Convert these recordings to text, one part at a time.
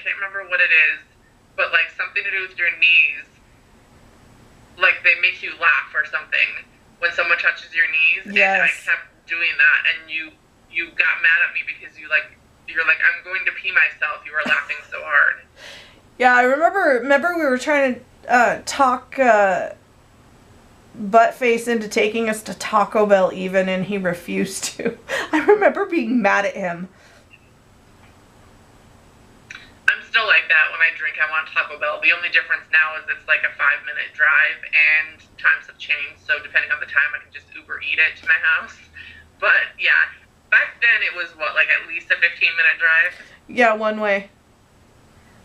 can't remember what it is, but like something to do with your knees. Like they make you laugh or something when someone touches your knees. Yes. And I kept doing that, and you got mad at me because you're like, I'm going to pee myself. You were laughing so hard. Yeah, I remember we were trying to talk Buttface into taking us to Taco Bell even, and he refused to. I remember being mad at him. I'm still like that when I drink. I want Taco Bell. The only difference now is it's like a 5-minute drive, and times have changed, so depending on the time, I can just Uber eat it to my house. But yeah, back then it was like at least a 15-minute drive? Yeah, one way.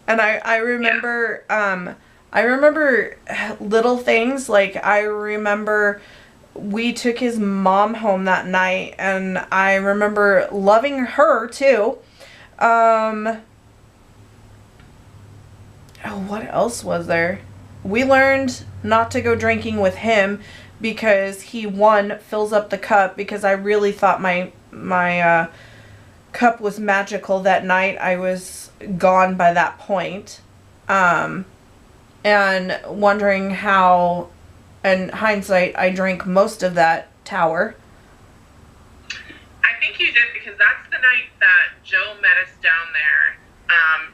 And I remember, I remember little things, like I remember we took his mom home that night, and I remember loving her too. Oh, what else was there? We learned not to go drinking with him because he, one, fills up the cup, because I really thought my cup was magical that night. I was gone by that point. And wondering how, in hindsight, I drank most of that tower. I think you did, because that's the night that Joe met us down there.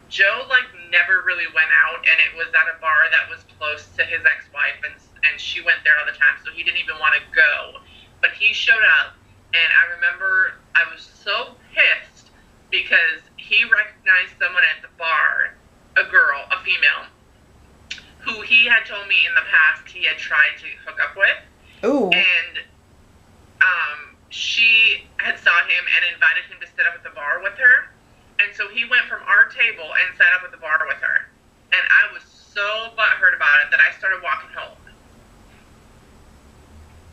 Joe, like, never really went out, and it was at a bar that was close to his ex-wife, and she went there all the time, so he didn't even want to go. But he showed up, and I remember I was so pissed because he recognized someone at the bar, a girl, a female, who he had told me in the past he had tried to hook up with. Ooh. And she had saw him and invited him to sit up at the bar with her. And so he went from our table and sat up at the bar with her. And I was so butthurt about it that I started walking home.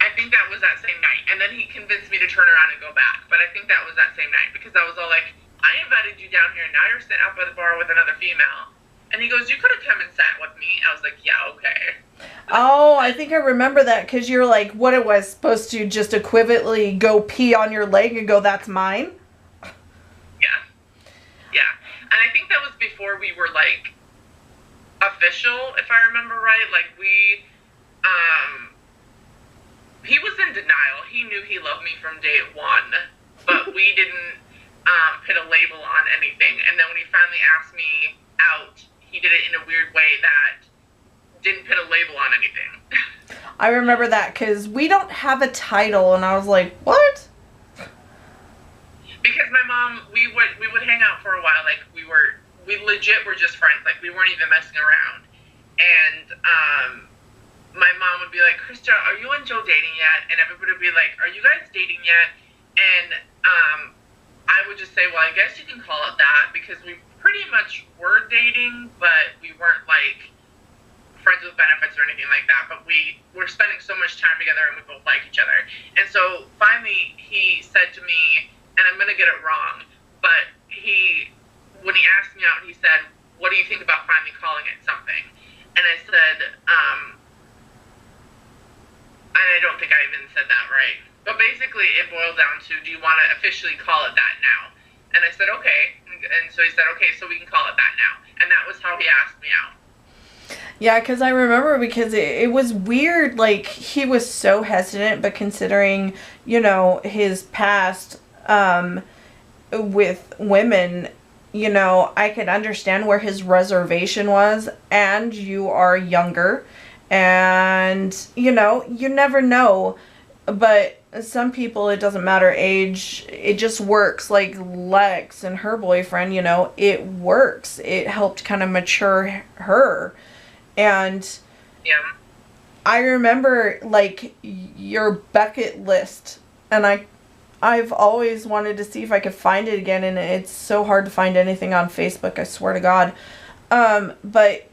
I think that was that same night. And then he convinced me to turn around and go back. But I think that was that same night, because I was all like, I invited you down here, and now you're sitting up at the bar with another female. And he goes, you could have come and sat with me. I was like, yeah, okay. Oh, I think I remember that, because you're like, what it was supposed to just equivalently go pee on your leg and go, that's mine? Yeah. And I think that was before we were, like, official, if I remember right. Like, he was in denial. He knew he loved me from day one, but we didn't put a label on anything. And then when he finally asked me out, he did it in a weird way that didn't put a label on anything. I remember that, because we don't have a title, and I was like, what? Because my mom, we would hang out for a while. Like, we legit were just friends. Like, we weren't even messing around. And my mom would be like, Krista, are you and Joe dating yet? And everybody would be like, are you guys dating yet? And I would just say, well, I guess you can call it that, because we pretty much were dating, but we weren't, like, friends with benefits or anything like that. But we were spending so much time together, and we both like each other. And so finally he said to me, and I'm going to get it wrong, but when he asked me out, he said, what do you think about finally calling it something? And I said, and I don't think I even said that right, but basically it boiled down to, do you want to officially call it that now? And I said, okay. And so he said, okay, so we can call it that now. And that was how he asked me out. Yeah, because I remember, because it was weird, like, he was so hesitant, but considering, you know, his past with women, you know, I could understand where his reservation was, and you are younger, and, you know, you never know, but some people, it doesn't matter age, it just works. Like Lex and her boyfriend, you know, it works. It helped kind of mature her. And yeah. I remember, like, your bucket list, and I've always wanted to see if I could find it again, and it's so hard to find anything on Facebook, I swear to God. But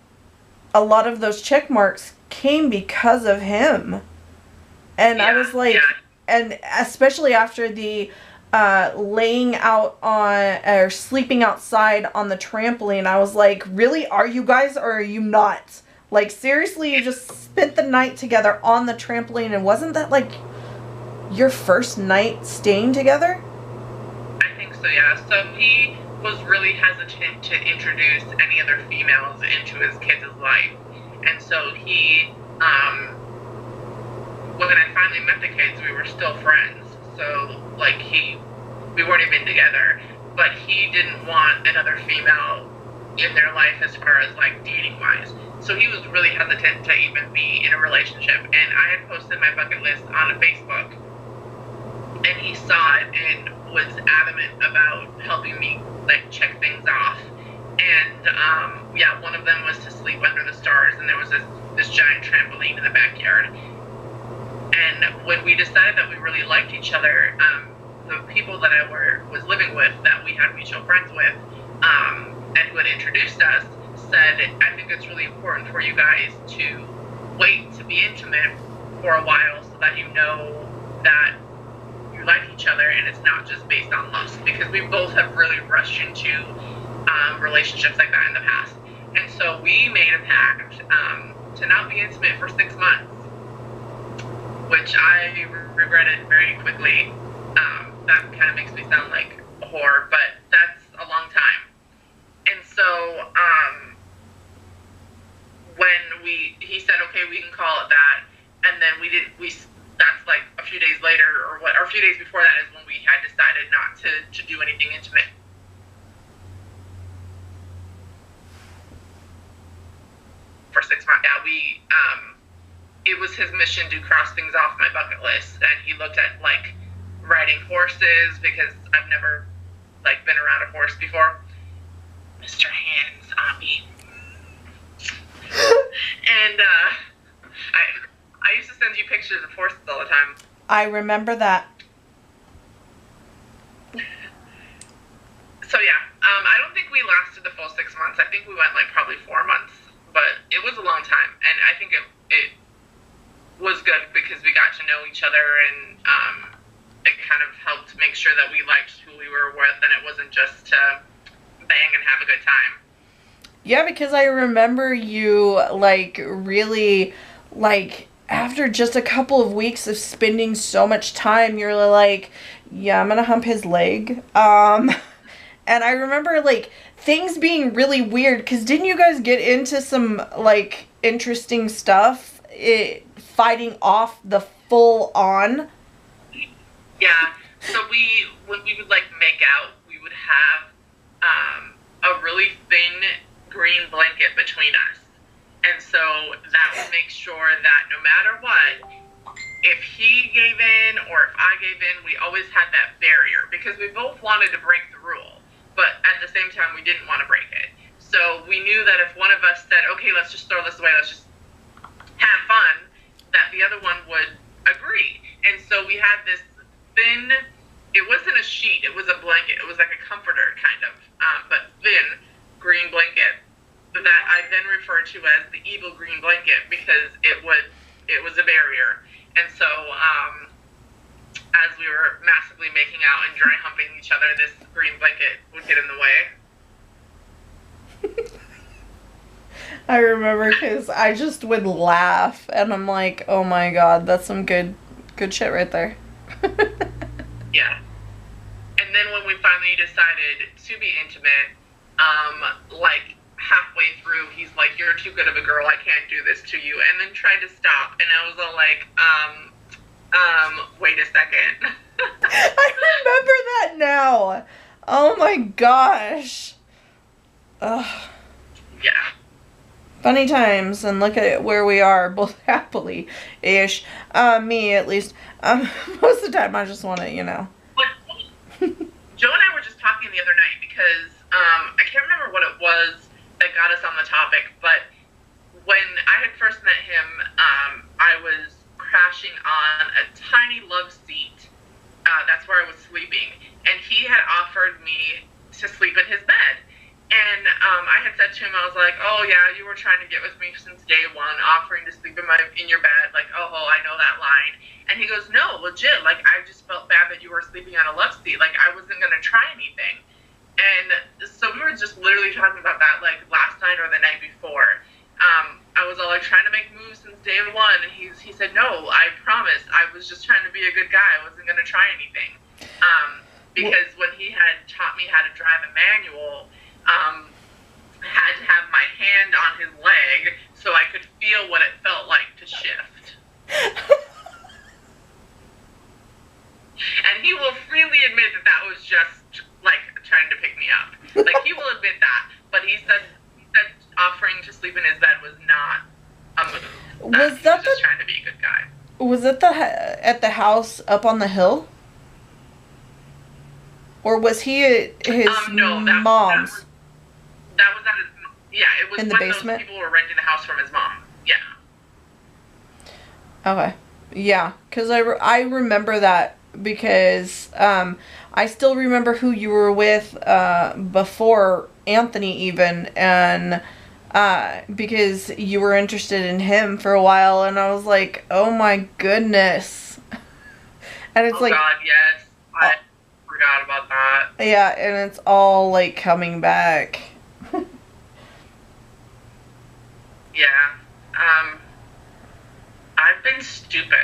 a lot of those check marks came because of him. And yeah, I was like, yeah. And especially after the laying out on, or sleeping outside on the trampoline, I was like, really? Are you guys, or are you not? Like, seriously, you just spent the night together on the trampoline, and wasn't that, like, your first night staying together? I think so, yeah. So he was really hesitant to introduce any other females into his kids' life. And so he, when I finally met the kids, we were still friends. So, like, we weren't even together. But he didn't want another female in their life as far as, like, dating-wise. So he was really hesitant to even be in a relationship. And I had posted my bucket list on Facebook. And he saw it and was adamant about helping me, like, check things off. And, yeah, one of them was to sleep under the stars, and there was this giant trampoline in the backyard. And when we decided that we really liked each other, the people that I was living with, that we had mutual friends with, and who had introduced us, said, I think it's really important for you guys to wait to be intimate for a while so that you know that you like each other and it's not just based on lust, because we both have really rushed into relationships like that in the past. And so we made a pact to not be intimate for 6 months, which I regretted very quickly. That kind of makes me sound like a whore, but that's a long time. And so when he said, okay, we can call it that, and then that's like a few days later, or a few days before that is when we had decided not to do anything intimate. For 6 months. Yeah, it was his mission to cross things off my bucket list, and he looked at, like, riding horses, because I've never, like, been around a horse before. Mr. Hands on me. And I used to send you pictures of horses all the time. I remember that. So yeah, I don't think we lasted the full 6 months. I think we went, like, probably 4 months, but it was a long time, and I think it was good because we got to know each other, and it kind of helped make sure that we liked who we were with, and it wasn't just to bang and have a good time. Yeah, because I remember you, like, really, like, after just a couple of weeks of spending so much time, you're like, yeah, I'm gonna hump his leg. And I remember, like, things being really weird, because didn't you guys get into some, like, interesting stuff? Fighting off the full-on? Yeah, so when we would, like, make out, we would have a really thin green blanket between us. And so that would make sure that no matter what, if he gave in or if I gave in, we always had that barrier, because we both wanted to break the rule, but at the same time, we didn't want to break it. So we knew that if one of us said, okay, let's just throw this away, let's just have fun, that the other one would agree. And so we had this thin, it wasn't a sheet, it was a blanket, it was like a comforter kind of, but thin green blanket that I then referred to as the evil green blanket, because it was a barrier. And so as we were massively making out and dry humping each other, this green blanket would get in the way. I remember, because I just would laugh, and I'm like, oh my god, that's some good shit right there. Yeah. And then when we finally decided to be intimate, like, halfway through, he's like, you're too good of a girl, I can't do this to you, and then tried to stop, and I was all like, wait a second. I remember that now. Oh my gosh. Ugh. Yeah. Funny times, and look at where we are, both happily-ish. Me, at least. Most of the time, I just want to, you know. But Joe and I were just talking the other night, because I can't remember what it was that got us on the topic, but when I had first met him, I was crashing on a tiny love seat. That's where I was sleeping, and he had offered me to sleep in his bed. And I had said to him, I was like, oh yeah, you were trying to get with me since day one, offering to sleep in your bed, like, oh, I know that line. And he goes, no, legit, like, I just felt bad that you were sleeping on a love seat, like, I wasn't gonna try anything. And so we were just literally talking about that, like, last night or the night before. I was all like trying to make moves since day one, and he said, no, I promise, I was just trying to be a good guy, I wasn't gonna try anything. because when he had taught me how to drive a manual, I had to have my hand on his leg so I could feel what it felt like to shift. And he will freely admit that that was just, like, trying to pick me up. Like, he will admit that. But he said offering to sleep in his bed was not a move. Was that he was just trying to be a good guy. Was it at the house up on the hill? Or was he at his mom's? That was at his, yeah, it was in the when basement? those people were renting the house from his mom. Yeah. Okay. Yeah, because I remember that because I still remember who you were with before Anthony even, and because you were interested in him for a while, and I was like, oh my goodness. And it's like, God, yes. I forgot about that. Yeah, and it's all like coming back. Yeah. I've been stupid.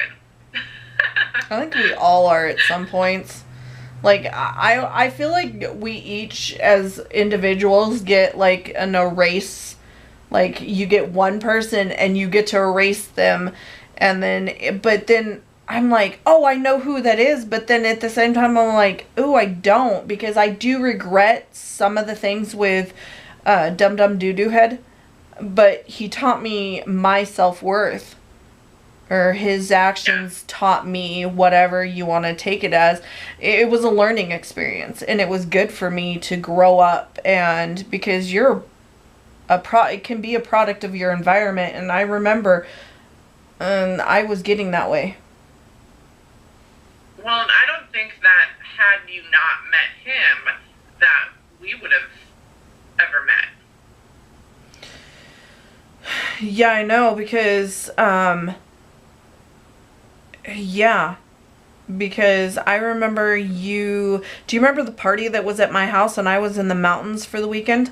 I think we all are at some points. Like, I feel like we each, as individuals, get, like, an erase. Like, you get one person, and you get to erase them. And then, but then, I'm like, oh, I know who that is. But then, at the same time, I'm like, ooh, I don't. Because I do regret some of the things with Dum Dum Doo Doo Head. But he taught me my self-worth. Or his actions taught me whatever you want to take it as. It was a learning experience, and it was good for me to grow up. And because it can be a product of your environment, and I remember, and I was getting that way. Well, and I don't think that had you not met him, that we would have ever met. Yeah, I know, because yeah, because I remember do you remember the party that was at my house and I was in the mountains for the weekend?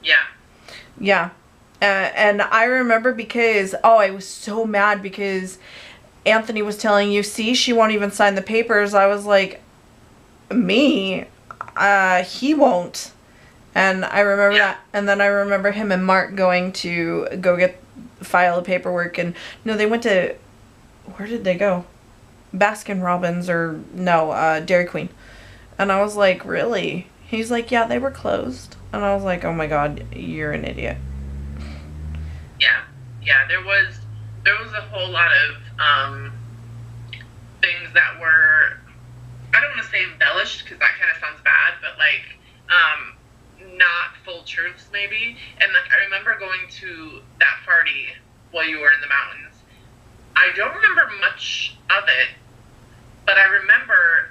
Yeah. Yeah. And I remember because, I was so mad because Anthony was telling you, see, she won't even sign the papers. I was like, me? He won't. And I remember that. And then I remember him and Mark going to file the paperwork, and no, they went to, where did they go? Baskin Robbins, or no, Dairy Queen. And I was like, really? He's like, yeah, they were closed. And I was like, oh my God, you're an idiot. Yeah, there was a whole lot of things that were, I don't want to say embellished, because that kind of sounds bad, but like not full truths maybe. And like I remember going to that party while you were in the mountains. I don't remember much of it, but I remember,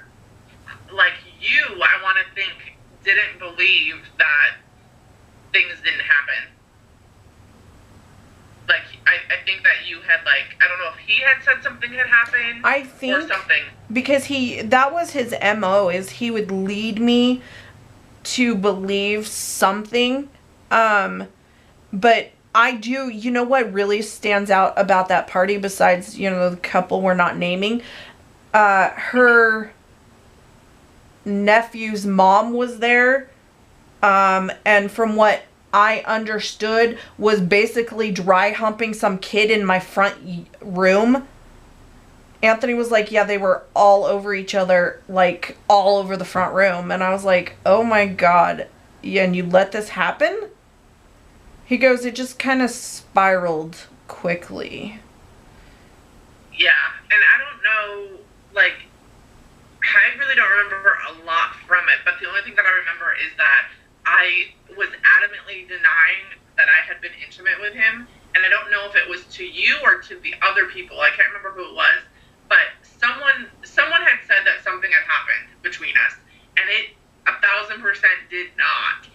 like, you, I want to think, didn't believe that things didn't happen. Like, I think that you had, like, I don't know if he had said something had happened. I think, or something. Because that was his MO, is he would lead me to believe something. But I do, you know what really stands out about that party besides, the couple we're not naming? Her nephew's mom was there. And from what I understood, was basically dry humping some kid in my front room. Anthony was like, yeah, they were all over each other, like, all over the front room. And I was like, oh my God. Yeah, and you let this happen? He goes, it just kind of spiraled quickly. Yeah, and I don't know, like, I really don't remember a lot from it, but the only thing that I remember is that I was adamantly denying that I had been intimate with him, and I don't know if it was to you or to the other people. I can't remember who it was, but someone had said that something had happened between us, and it 1,000% did not.